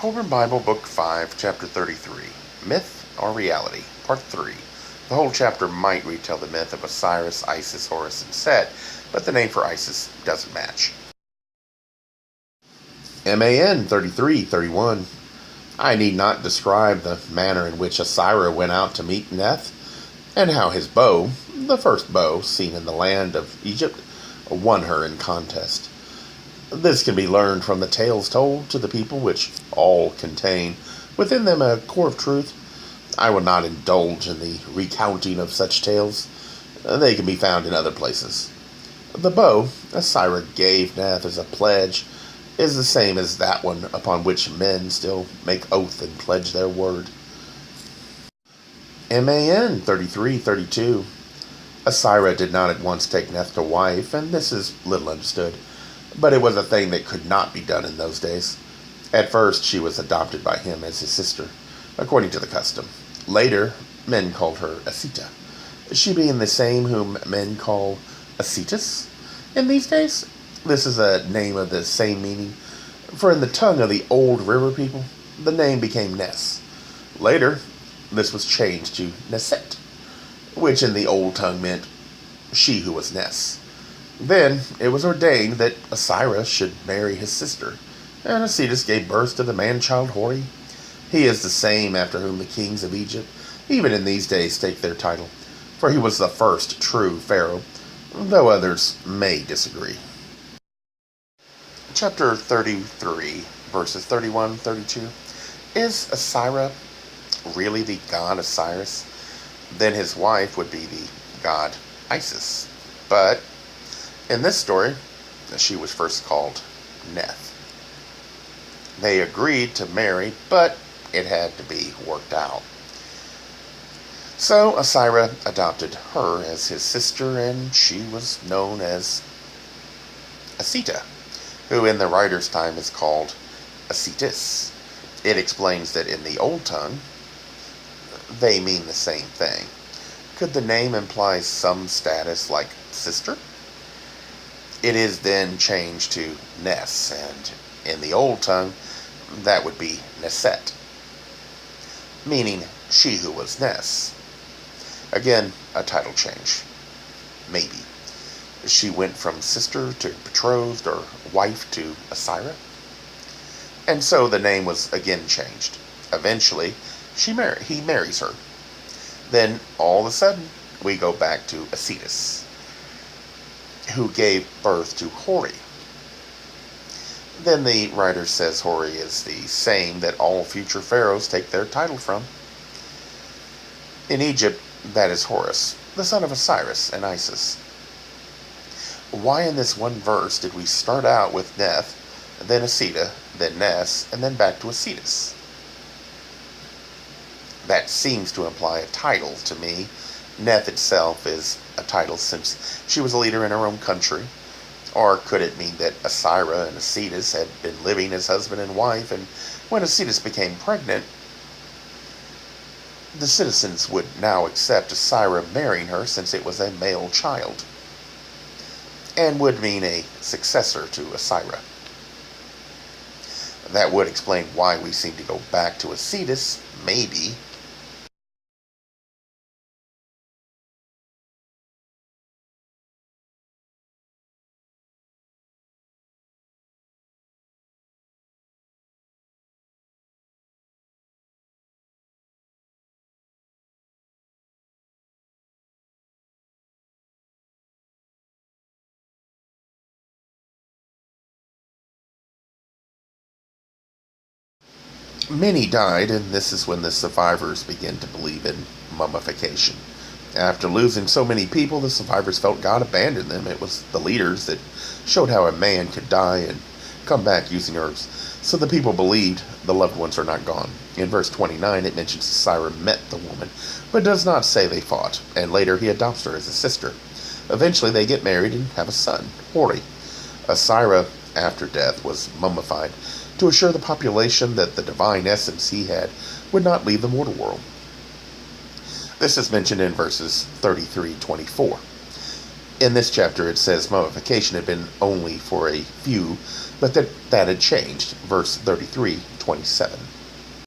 Kolbrin Bible, Book 5, Chapter 33, Myth or Reality, Part 3. The whole chapter might retell the myth of Osiris, Isis, Horus, and Set, but the name for Isis doesn't match. MAN 33:31. I need not describe the manner in which Osiris went out to meet Neth, and how his bow, the first bow seen in the land of Egypt, won her in contest. This can be learned from the tales told to the people, which all contain within them a core of truth. I will not indulge in the recounting of such tales. They can be found in other places. The bow Osiris gave Neth as a pledge is the same as that one upon which men still make oath and pledge their word. MAN 33:32. Osiris did not at once take Neth to wife, and this is little understood, but it was a thing that could not be done in those days. At first she was adopted by him as his sister, according to the custom. Later, men called her Asita, she being the same whom men call Osiris in these days. This is a name of the same meaning, for in the tongue of the old river people, the name became Ness. Later, this was changed to Neset, which in the old tongue meant she who was Ness. Then it was ordained that Osiris should marry his sister, and Osiris gave birth to the man-child Hori. He is the same after whom the kings of Egypt, even in these days, take their title, for he was the first true pharaoh, though others may disagree. Chapter 33, verses 31-32. Is Osiris really the god Osiris? Then his wife would be the god Isis. But in this story, she was first called Neth. They agreed to marry, but it had to be worked out. So Osiris adopted her as his sister, and she was known as Asita, who in the writer's time is called Ositis. It explains that in the old tongue, they mean the same thing. Could the name imply some status like sister? It is then changed to Ness, and in the old tongue, that would be Neset, meaning she who was Ness. Again, a title change. Maybe. She went from sister to betrothed or wife to Osiris. And so the name was again changed. Eventually, he marries her. Then, all of a sudden, we go back to Osiris, who gave birth to Hori. Then the writer says Hori is the same that all future pharaohs take their title from. In Egypt, that is Horus, the son of Osiris and Isis. Why in this one verse did we start out with Neth, then Asita, then Ness, and then back to Osiris? That seems to imply a title to me. Neth itself is a title since she was a leader in her own country. Or could it mean that Osiris and Osiris had been living as husband and wife, and when Osiris became pregnant, the citizens would now accept Osiris marrying her since it was a male child, and would mean a successor to Osiris. That would explain why we seem to go back to Osiris, maybe. Many died, and this is when the survivors begin to believe in mummification. After losing so many people, the survivors felt God abandoned them. It was the leaders that showed how a man could die and come back using herbs. So the people believed the loved ones are not gone. In verse 29, it mentions Osiris met the woman, but does not say they fought, and later he adopts her as a sister. Eventually they get married and have a son, Hori. Osiris, after death, was mummified to assure the population that the divine essence he had would not leave the mortal world. This is mentioned in verses 33-24. In this chapter it says mummification had been only for a few, but that had changed. Verse 33:27.